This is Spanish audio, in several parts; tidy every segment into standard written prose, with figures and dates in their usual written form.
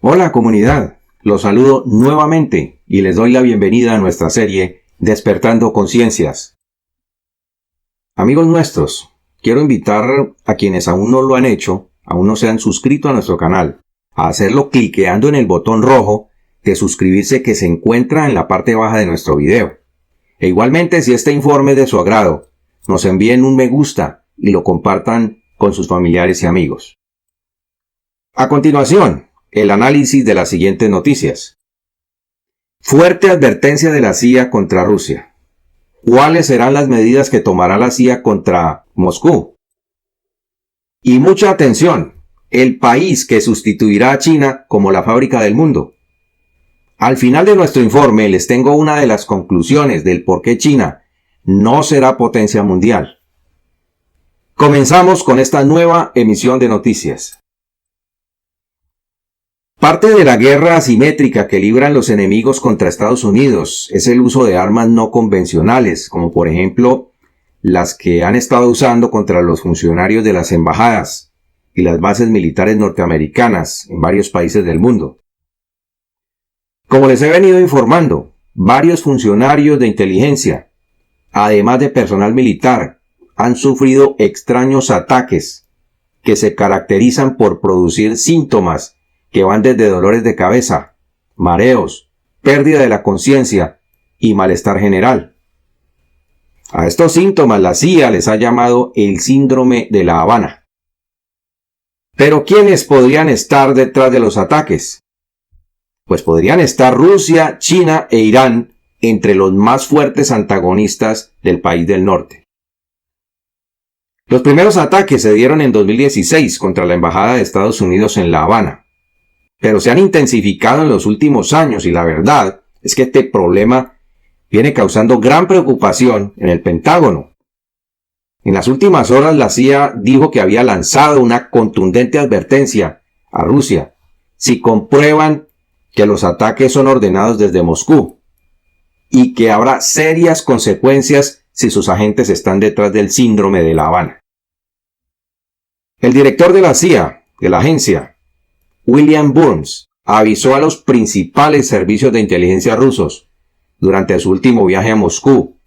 Hola comunidad, los saludo nuevamente y les doy la bienvenida a nuestra serie Despertando Conciencias. Amigos nuestros, quiero invitar a quienes aún no lo han hecho, aún no se han suscrito a nuestro canal, a hacerlo cliqueando en el botón rojo de suscribirse que se encuentra en la parte baja de nuestro video. E igualmente, si este informe es de su agrado, nos envíen un me gusta y lo compartan con sus familiares y amigos. A continuación, el análisis de las siguientes noticias. Fuerte advertencia de la CIA contra Rusia. ¿Cuáles serán las medidas que tomará la CIA contra Moscú? Y mucha atención, el país que sustituirá a China como la fábrica del mundo. Al final de nuestro informe les tengo una de las conclusiones del por qué China no será potencia mundial. Comenzamos con esta nueva emisión de noticias. Parte de la guerra asimétrica que libran los enemigos contra Estados Unidos es el uso de armas no convencionales, como por ejemplo las que han estado usando contra los funcionarios de las embajadas y las bases militares norteamericanas en varios países del mundo. Como les he venido informando, varios funcionarios de inteligencia, además de personal militar, han sufrido extraños ataques que se caracterizan por producir síntomas que van desde dolores de cabeza, mareos, pérdida de la conciencia y malestar general. A estos síntomas la CIA les ha llamado el síndrome de La Habana. Pero ¿quiénes podrían estar detrás de los ataques? Pues podrían estar Rusia, China e Irán entre los más fuertes antagonistas del país del norte. Los primeros ataques se dieron en 2016 contra la Embajada de Estados Unidos en La Habana, pero se han intensificado en los últimos años y la verdad es que este problema viene causando gran preocupación en el Pentágono. En las últimas horas la CIA dijo que había lanzado una contundente advertencia a Rusia si comprueban que los ataques son ordenados desde Moscú y que habrá serias consecuencias si sus agentes están detrás del síndrome de La Habana. El director de la CIA, de la agencia, William Burns, avisó a los principales servicios de inteligencia rusos durante su último viaje a Moscú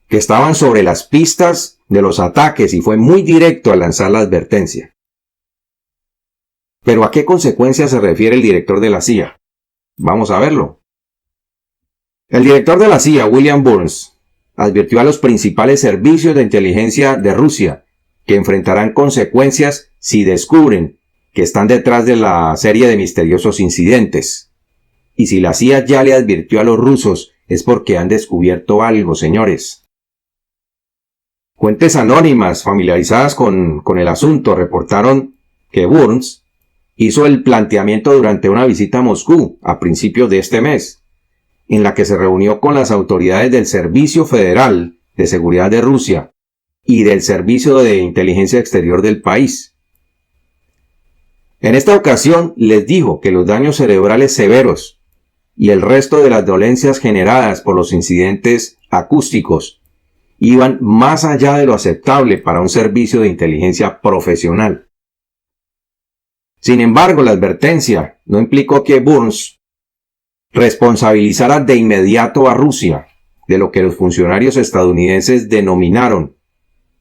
que estaban sobre las pistas de los ataques y fue muy directo al lanzar la advertencia. ¿Pero a qué consecuencias se refiere el director de la CIA? Vamos a verlo. El director de la CIA, William Burns, advirtió a los principales servicios de inteligencia de Rusia que enfrentarán consecuencias si descubren que están detrás de la serie de misteriosos incidentes. Y si la CIA ya le advirtió a los rusos, es porque han descubierto algo, señores. Fuentes anónimas familiarizadas con el asunto reportaron que Burns hizo el planteamiento durante una visita a Moscú a principios de este mes, en la que se reunió con las autoridades del Servicio Federal de Seguridad de Rusia y del Servicio de Inteligencia Exterior del país. En esta ocasión les dijo que los daños cerebrales severos y el resto de las dolencias generadas por los incidentes acústicos iban más allá de lo aceptable para un servicio de inteligencia profesional. Sin embargo, la advertencia no implicó que Burns responsabilizara de inmediato a Rusia de lo que los funcionarios estadounidenses denominaron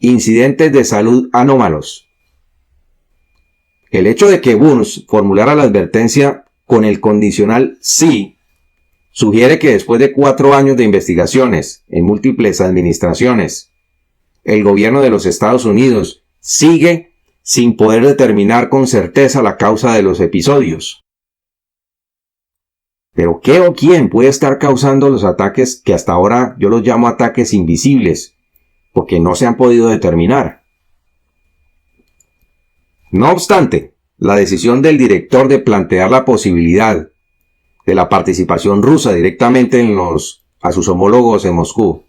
incidentes de salud anómalos. El hecho de que Burns formulara la advertencia con el condicional sí sugiere que después de 4 años de investigaciones en múltiples administraciones, el gobierno de los Estados Unidos sigue sin poder determinar con certeza la causa de los episodios. Pero ¿qué o quién puede estar causando los ataques que hasta ahora yo los llamo ataques invisibles, porque no se han podido determinar? No obstante, la decisión del director de plantear la posibilidad de la participación rusa directamente a sus homólogos en Moscú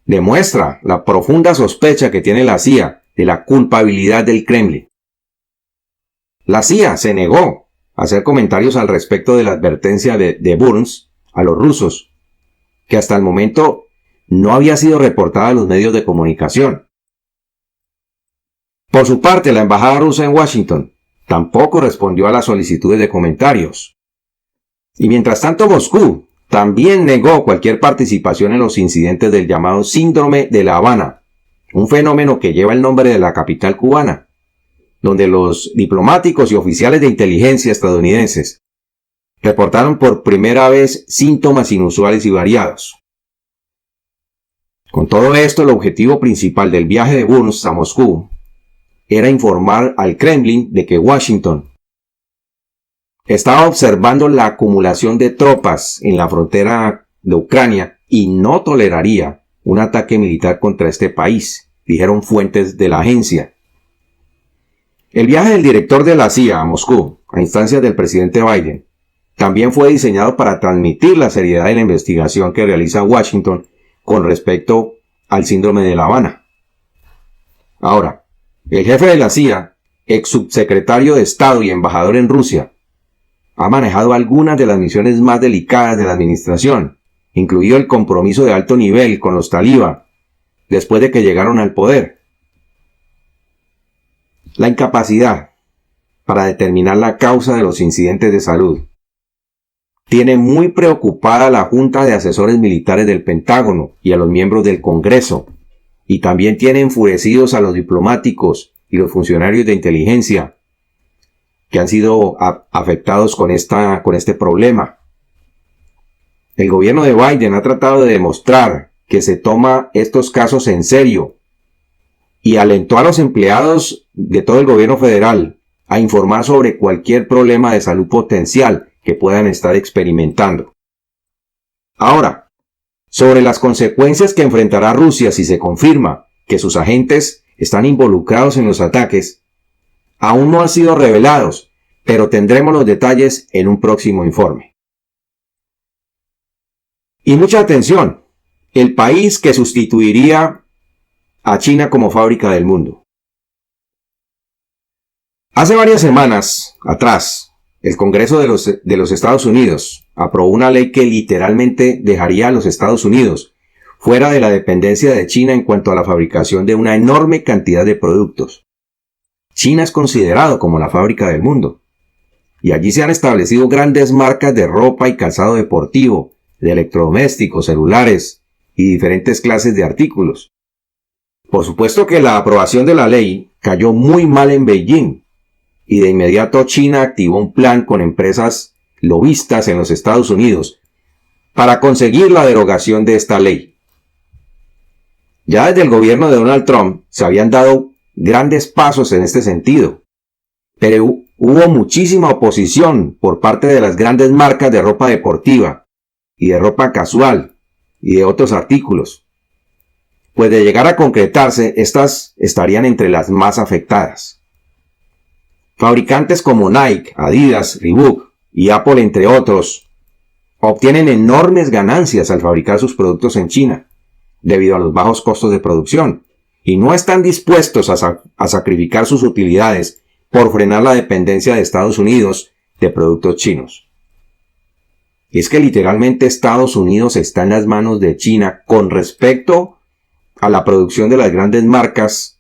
demuestra la profunda sospecha que tiene la CIA de la culpabilidad del Kremlin. La CIA se negó a hacer comentarios al respecto de la advertencia de Burns a los rusos, que hasta el momento no había sido reportada a los medios de comunicación. Por su parte, la embajada rusa en Washington tampoco respondió a las solicitudes de comentarios. Y mientras tanto, Moscú también negó cualquier participación en los incidentes del llamado Síndrome de La Habana, un fenómeno que lleva el nombre de la capital cubana, donde los diplomáticos y oficiales de inteligencia estadounidenses reportaron por primera vez síntomas inusuales y variados. Con todo esto, el objetivo principal del viaje de Burns a Moscú era informar al Kremlin de que Washington estaba observando la acumulación de tropas en la frontera de Ucrania y no toleraría un ataque militar contra este país, dijeron fuentes de la agencia. El viaje del director de la CIA a Moscú, a instancias del presidente Biden, también fue diseñado para transmitir la seriedad de la investigación que realiza Washington con respecto al síndrome de La Habana. Ahora, el jefe de la CIA, ex subsecretario de Estado y embajador en Rusia, ha manejado algunas de las misiones más delicadas de la administración, incluido el compromiso de alto nivel con los talibán después de que llegaron al poder. La incapacidad para determinar la causa de los incidentes de salud tiene muy preocupada a la Junta de Asesores Militares del Pentágono y a los miembros del Congreso, y también tiene enfurecidos a los diplomáticos y los funcionarios de inteligencia que han sido afectados con este problema. El gobierno de Biden ha tratado de demostrar que se toma estos casos en serio y alentó a los empleados de todo el gobierno federal a informar sobre cualquier problema de salud potencial que puedan estar experimentando. Ahora, sobre las consecuencias que enfrentará Rusia si se confirma que sus agentes están involucrados en los ataques, aún no han sido revelados, pero tendremos los detalles en un próximo informe. Y mucha atención, el país que sustituiría a China como fábrica del mundo. Hace varias semanas atrás, el Congreso de los Estados Unidos aprobó una ley que literalmente dejaría a los Estados Unidos fuera de la dependencia de China en cuanto a la fabricación de una enorme cantidad de productos. China es considerado como la fábrica del mundo, y allí se han establecido grandes marcas de ropa y calzado deportivo, de electrodomésticos, celulares y diferentes clases de artículos. Por supuesto que la aprobación de la ley cayó muy mal en Beijing, y de inmediato China activó un plan con empresas lobistas en los Estados Unidos para conseguir la derogación de esta ley. Ya desde el gobierno de Donald Trump se habían dado grandes pasos en este sentido, pero hubo muchísima oposición por parte de las grandes marcas de ropa deportiva y de ropa casual y de otros artículos. Pues de llegar a concretarse, estas estarían entre las más afectadas. Fabricantes como Nike, Adidas, Reebok y Apple, entre otros, obtienen enormes ganancias al fabricar sus productos en China, debido a los bajos costos de producción, y no están dispuestos a sacrificar sus utilidades por frenar la dependencia de Estados Unidos de productos chinos. Y es que literalmente Estados Unidos está en las manos de China con respecto a la producción de las grandes marcas,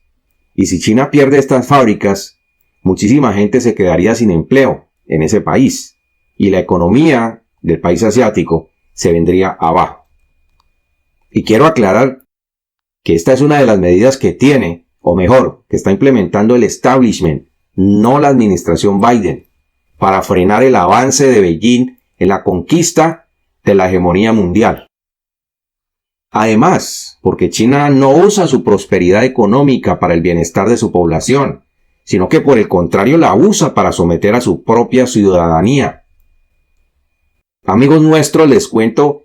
y si China pierde estas fábricas, muchísima gente se quedaría sin empleo en ese país, y la economía del país asiático se vendría abajo. Y quiero aclarar que esta es una de las medidas que tiene, o mejor, que está implementando el establishment, no la administración Biden, para frenar el avance de Beijing en la conquista de la hegemonía mundial. Además, porque China no usa su prosperidad económica para el bienestar de su población, sino que por el contrario la usa para someter a su propia ciudadanía. Amigos nuestros, les cuento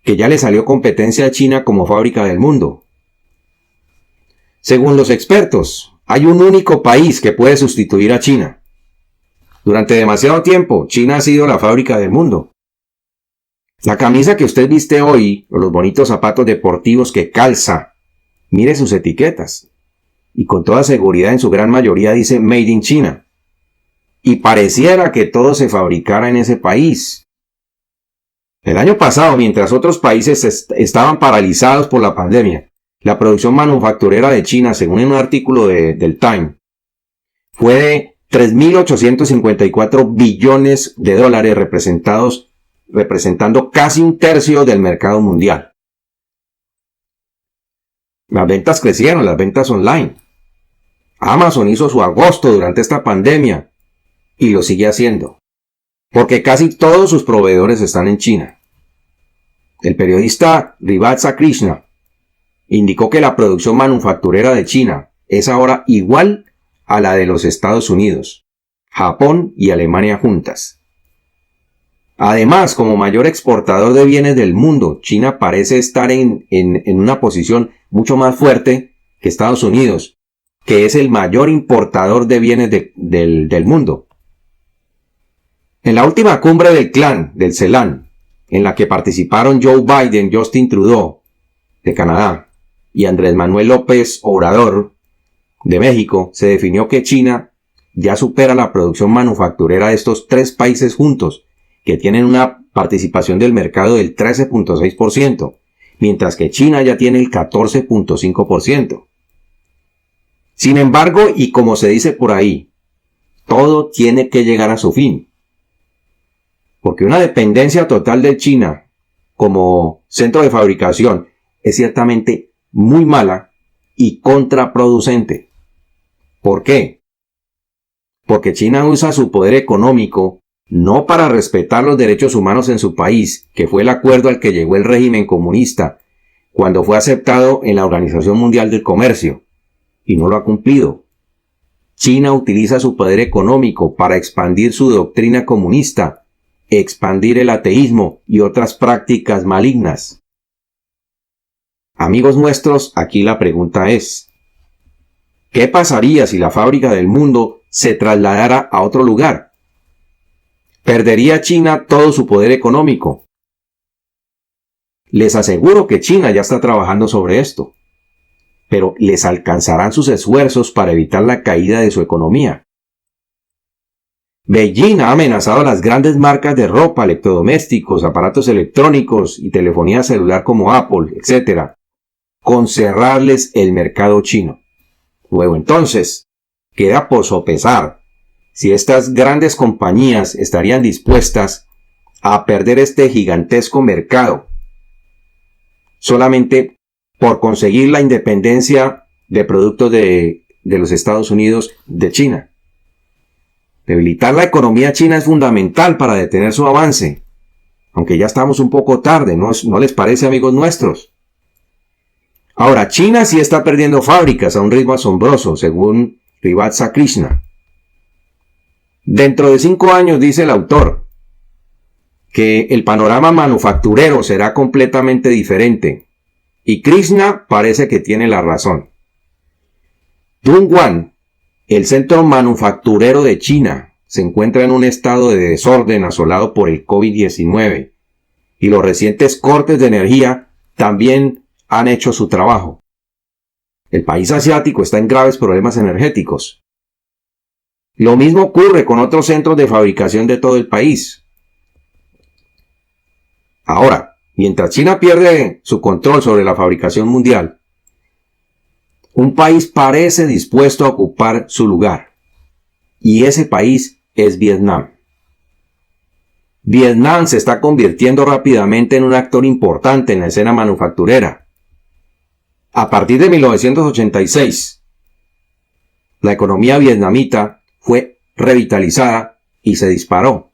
que ya le salió competencia a China como fábrica del mundo. Según los expertos, hay un único país que puede sustituir a China. Durante demasiado tiempo, China ha sido la fábrica del mundo. La camisa que usted viste hoy, o los bonitos zapatos deportivos que calza, mire sus etiquetas. Y con toda seguridad en su gran mayoría dice Made in China. Y pareciera que todo se fabricara en ese país. El año pasado, mientras otros países estaban paralizados por la pandemia, la producción manufacturera de China, según un artículo del Time, fue de 3.854 billones de dólares representando casi un tercio del mercado mundial. Las ventas crecieron, las ventas online. Amazon hizo su agosto durante esta pandemia y lo sigue haciendo, porque casi todos sus proveedores están en China. El periodista Rivat Krishna indicó que la producción manufacturera de China es ahora igual a la de los Estados Unidos, Japón y Alemania juntas. Además, como mayor exportador de bienes del mundo, China parece estar en una posición mucho más fuerte que Estados Unidos, que es el mayor importador de bienes del mundo. En la última cumbre del Clan, del CELAC, en la que participaron Joe Biden, Justin Trudeau, de Canadá, y Andrés Manuel López Obrador, de México, se definió que China ya supera la producción manufacturera de estos tres países juntos, que tienen una participación del mercado del 13.6%, mientras que China ya tiene el 14.5%. Sin embargo, y como se dice por ahí, todo tiene que llegar a su fin. Porque una dependencia total de China como centro de fabricación es ciertamente muy mala y contraproducente. ¿Por qué? Porque China usa su poder económico no para respetar los derechos humanos en su país, que fue el acuerdo al que llegó el régimen comunista cuando fue aceptado en la Organización Mundial del Comercio, y no lo ha cumplido. China utiliza su poder económico para expandir su doctrina comunista, expandir el ateísmo y otras prácticas malignas. Amigos nuestros, aquí la pregunta es: ¿qué pasaría si la fábrica del mundo se trasladara a otro lugar? ¿Perdería China todo su poder económico? Les aseguro que China ya está trabajando sobre esto, pero ¿les alcanzarán sus esfuerzos para evitar la caída de su economía? Beijing ha amenazado a las grandes marcas de ropa, electrodomésticos, aparatos electrónicos y telefonía celular como Apple, etc., con cerrarles el mercado chino. Luego entonces, queda por sopesar si estas grandes compañías estarían dispuestas a perder este gigantesco mercado solamente por conseguir la independencia de productos de los Estados Unidos de China. Debilitar la economía china es fundamental para detener su avance, aunque ya estamos un poco tarde, ¿no les parece, amigos nuestros? Ahora, China sí está perdiendo fábricas a un ritmo asombroso, según Rivat Krishna. Dentro de 5 años, dice el autor, que el panorama manufacturero será completamente diferente, y Krishna parece que tiene la razón. Dongguan, el centro manufacturero de China, se encuentra en un estado de desorden asolado por el COVID-19, y los recientes cortes de energía también han hecho su trabajo. El país asiático está en graves problemas energéticos. Lo mismo ocurre con otros centros de fabricación de todo el país. Ahora, mientras China pierde su control sobre la fabricación mundial, un país parece dispuesto a ocupar su lugar. Y ese país es Vietnam. Vietnam se está convirtiendo rápidamente en un actor importante en la escena manufacturera. A partir de 1986, la economía vietnamita fue revitalizada y se disparó.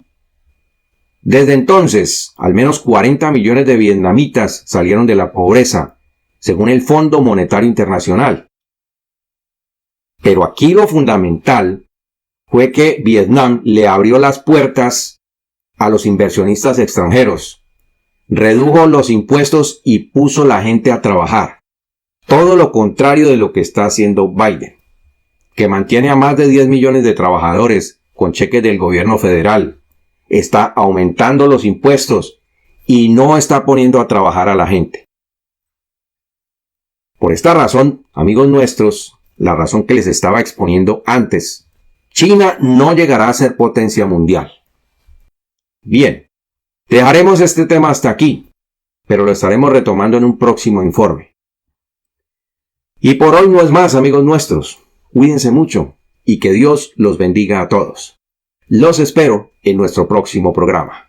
Desde entonces, al menos 40 millones de vietnamitas salieron de la pobreza, según el Fondo Monetario Internacional. Pero aquí lo fundamental fue que Vietnam le abrió las puertas a los inversionistas extranjeros, redujo los impuestos y puso la gente a trabajar. Todo lo contrario de lo que está haciendo Biden, que mantiene a más de 10 millones de trabajadores con cheques del gobierno federal, está aumentando los impuestos y no está poniendo a trabajar a la gente. Por esta razón, amigos nuestros, la razón que les estaba exponiendo antes, China no llegará a ser potencia mundial. Bien, dejaremos este tema hasta aquí, pero lo estaremos retomando en un próximo informe. Y por hoy no es más, amigos nuestros. Cuídense mucho y que Dios los bendiga a todos. Los espero en nuestro próximo programa.